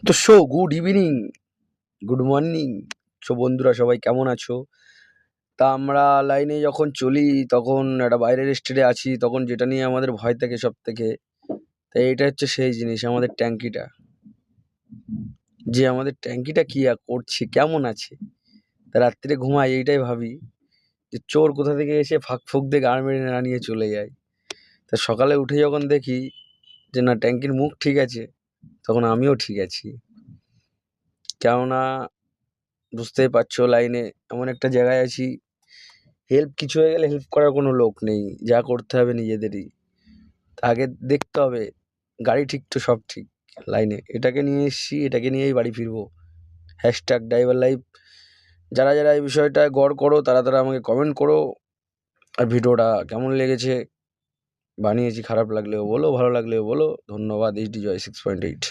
তো good evening, good morning. বন্ধুরা সবাই কেমন আছো? তা আমরা লাইনে যখন চলি তখন একটা বাইরের স্টেটে আছি, তখন যেটা নিয়ে আমাদের ভয় থাকে সব থেকে, তাই এটা হচ্ছে সেই জিনিস, আমাদের ট্যাঙ্কিটা। যে আমাদের ট্যাঙ্কিটা কি করছে, কেমন আছে। তা রাত্রিরে ঘুমাই এইটাই ভাবি যে চোর কোথা থেকে এসে ফাঁক ফুক দিয়ে গাড় মেরে না নিয়ে চলে যায়। তা সকালে উঠে যখন দেখি যে না, ট্যাঙ্কির মুখ ঠিক আছে, তখন আমিও ঠিক আছি। কেননা বুঝতেই পারছো, লাইনে এমন একটা জায়গায় আছি, কিছু হয়ে গেলে হেল্প করার কোনো লোক নেই, যা করতে হবে নিজেদেরই। তা আগে দেখতে হবে গাড়ি ঠিক তো সব ঠিক। লাইনে এটাকে নিয়ে এসছি, এটাকে নিয়েই বাড়ি ফিরবো। Hashtag driver life. যারা যারা এই বিষয়টা গড় করো, তারা তারা আমাকে কমেন্ট করো। আর ভিডিওটা কেমন লেগেছে বানিয়েছি, খারাপ লাগলেও বলো, ভালো লাগলেও বলো। ধন্যবাদ। HD Joy 6.8।